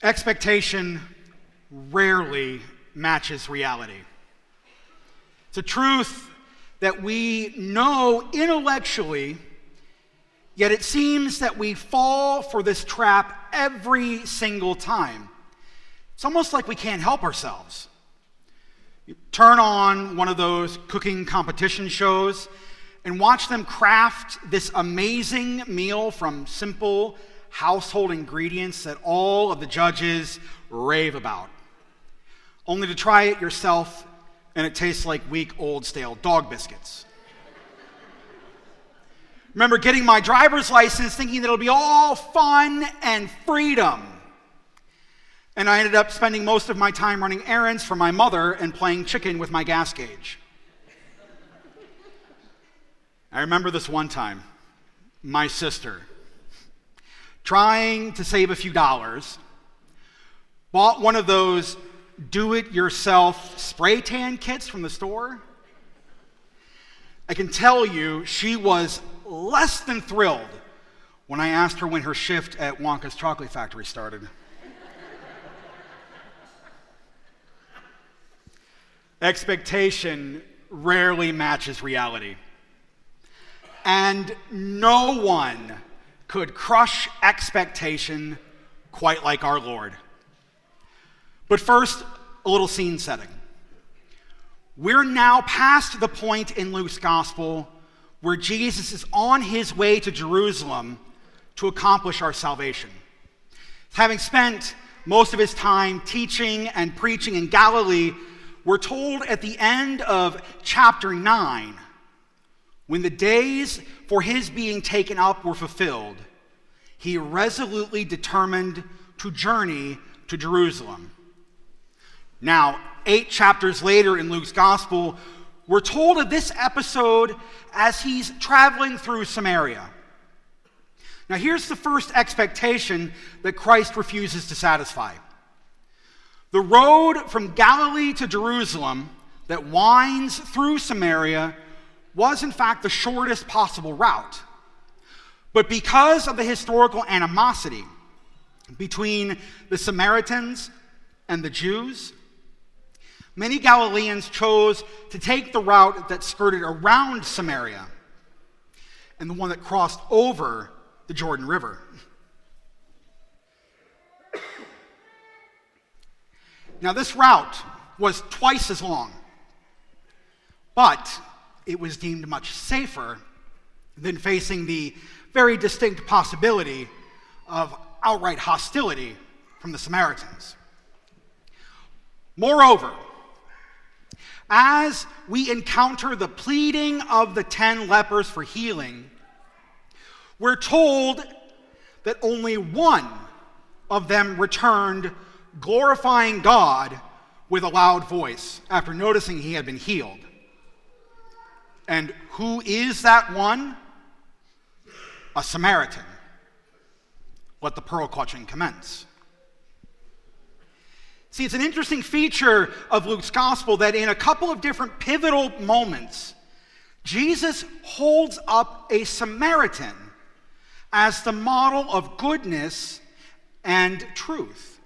Expectation rarely matches reality. It's a truth that we know intellectually, yet it seems that we fall for this trap every single time. It's almost like we can't help ourselves. You turn on one of those cooking competition shows and watch them craft this amazing meal from simple household ingredients that all of the judges rave about, only to try it yourself and it tastes like weak, old, stale dog biscuits. Remember getting my driver's license thinking that it'll be all fun and freedom. And I ended up spending most of my time running errands for my mother and playing chicken with my gas gauge. I remember this one time, my sister, trying to save a few dollars, bought one of those do-it-yourself spray tan kits from the store. I can tell you she was less than thrilled when I asked her when her shift at Wonka's Chocolate Factory started. Expectation rarely matches reality. And no one could crush expectation quite like our Lord. But first, a little scene setting. We're now past the point in Luke's gospel where Jesus is on his way to Jerusalem to accomplish our salvation. Having spent most of his time teaching and preaching in Galilee, we're told at the end of chapter 9, when the days for his being taken up were fulfilled, he resolutely determined to journey to Jerusalem. Now, 8 chapters later in Luke's gospel, we're told of this episode as he's traveling through Samaria. Now, here's the first expectation that Christ refuses to satisfy. The road from Galilee to Jerusalem that winds through Samaria was in fact the shortest possible route. But because of the historical animosity between the Samaritans and the Jews, many Galileans chose to take the route that skirted around Samaria and the one that crossed over the Jordan River. Now, this route was twice as long, but it was deemed much safer than facing the very distinct possibility of outright hostility from the Samaritans. Moreover, as we encounter the pleading of the 10 lepers for healing, we're told that only one of them returned glorifying God with a loud voice after noticing he had been healed. And who is that one? A Samaritan. Let the pearl clutching commence. See, it's an interesting feature of Luke's gospel that in a couple of different pivotal moments, Jesus holds up a Samaritan as the model of goodness and truth,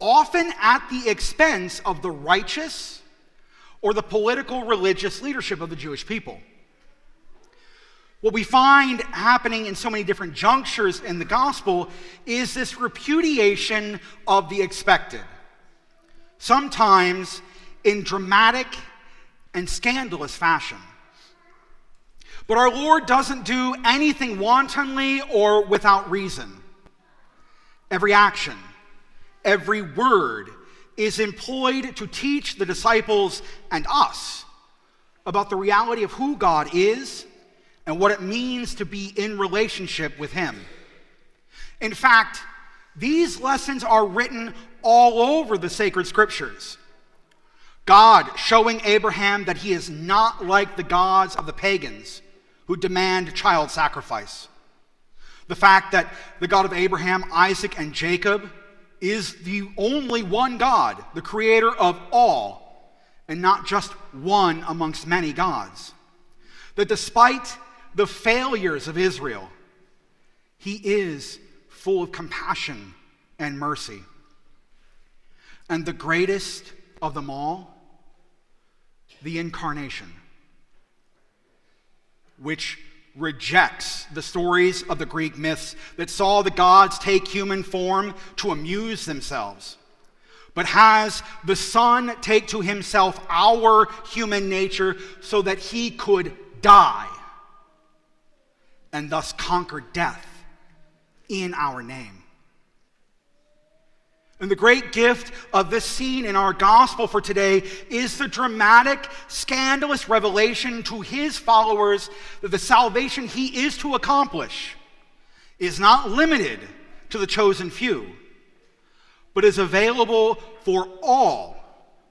often at the expense of the righteous or the political religious leadership of the Jewish people. What we find happening in so many different junctures in the gospel is this repudiation of the expected, sometimes in dramatic and scandalous fashion. But our Lord doesn't do anything wantonly or without reason. Every action, every word is employed to teach the disciples and us about the reality of who God is and what it means to be in relationship with him. In fact, these lessons are written all over the sacred scriptures. God showing Abraham that he is not like the gods of the pagans who demand child sacrifice. The fact that the God of Abraham, Isaac, and Jacob is the only one God, the creator of all, and not just one amongst many gods. That despite the failures of Israel, he is full of compassion and mercy. And the greatest of them all, the incarnation, which rejects the stories of the Greek myths that saw the gods take human form to amuse themselves, but has the Son take to himself our human nature so that he could die and thus conquer death in our name. And the great gift of this scene in our gospel for today is the dramatic, scandalous revelation to his followers that the salvation he is to accomplish is not limited to the chosen few, but is available for all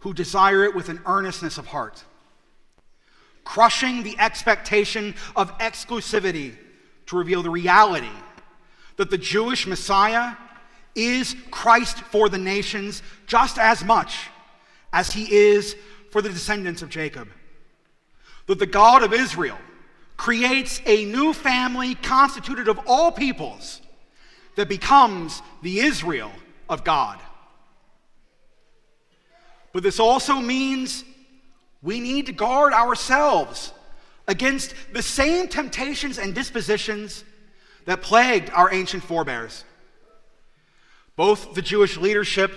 who desire it with an earnestness of heart, crushing the expectation of exclusivity to reveal the reality that the Jewish Messiah is Christ for the nations just as much as he is for the descendants of Jacob. That the God of Israel creates a new family constituted of all peoples that becomes the Israel of God. But this also means we need to guard ourselves against the same temptations and dispositions that plagued our ancient forebears. Both the Jewish leadership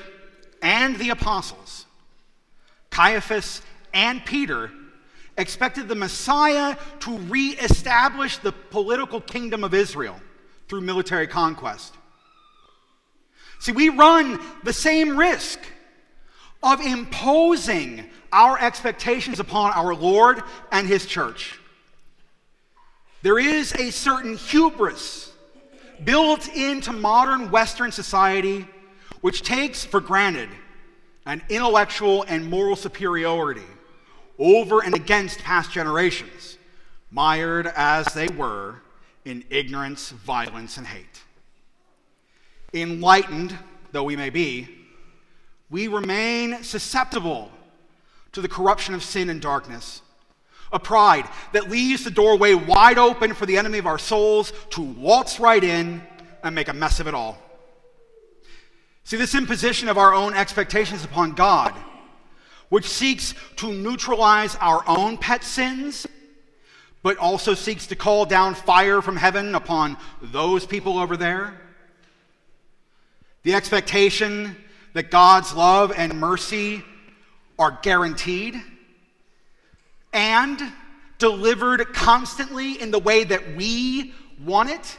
and the apostles, Caiaphas and Peter, expected the Messiah to reestablish the political kingdom of Israel through military conquest. See, we run the same risk of imposing our expectations upon our Lord and his church. There is a certain hubris built into modern Western society which takes for granted an intellectual and moral superiority over and against past generations, mired as they were in ignorance, violence, and hate. Enlightened though we may be, we remain susceptible to the corruption of sin and darkness, a pride that leaves the doorway wide open for the enemy of our souls to waltz right in and make a mess of it all. See, this imposition of our own expectations upon God, which seeks to neutralize our own pet sins, but also seeks to call down fire from heaven upon those people over there. The expectation that God's love and mercy are guaranteed and delivered constantly in the way that we want it,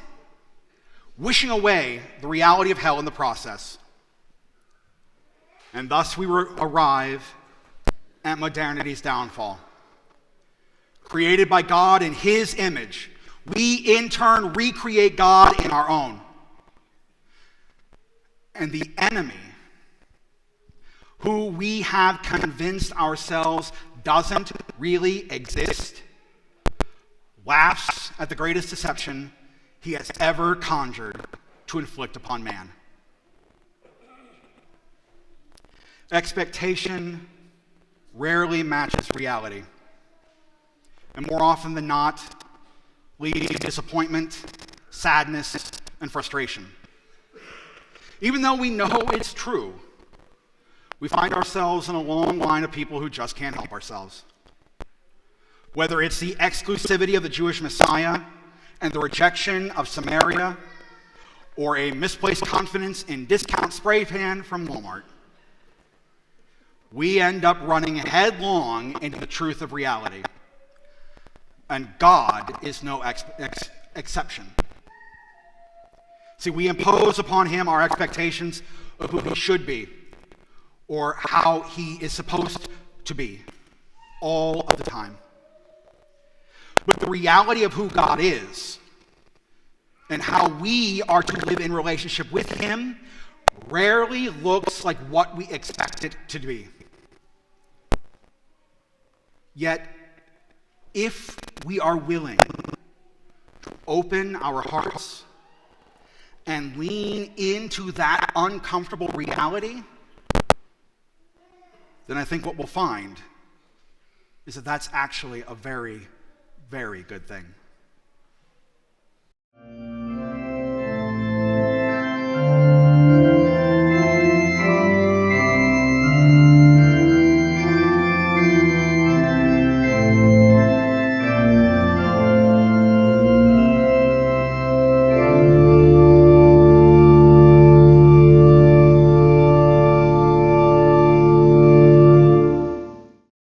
wishing away the reality of hell in the process. And thus we arrive at modernity's downfall. Created by God in his image, we in turn recreate God in our own. And the enemy, who we have convinced ourselves doesn't really exist, laughs at the greatest deception he has ever conjured to inflict upon man. Expectation rarely matches reality, and more often than not leads to disappointment, sadness, and frustration. Even though we know it's true, we find ourselves in a long line of people who just can't help ourselves. Whether it's the exclusivity of the Jewish Messiah and the rejection of Samaria, or a misplaced confidence in discount spray tan from Walmart, we end up running headlong into the truth of reality. And God is no exception. See, we impose upon him our expectations of who he should be, or how he is supposed to be, all of the time. But the reality of who God is and how we are to live in relationship with him rarely looks like what we expect it to be. Yet, if we are willing to open our hearts and lean into that uncomfortable reality, then I think what we'll find is that that's actually a very, very good thing.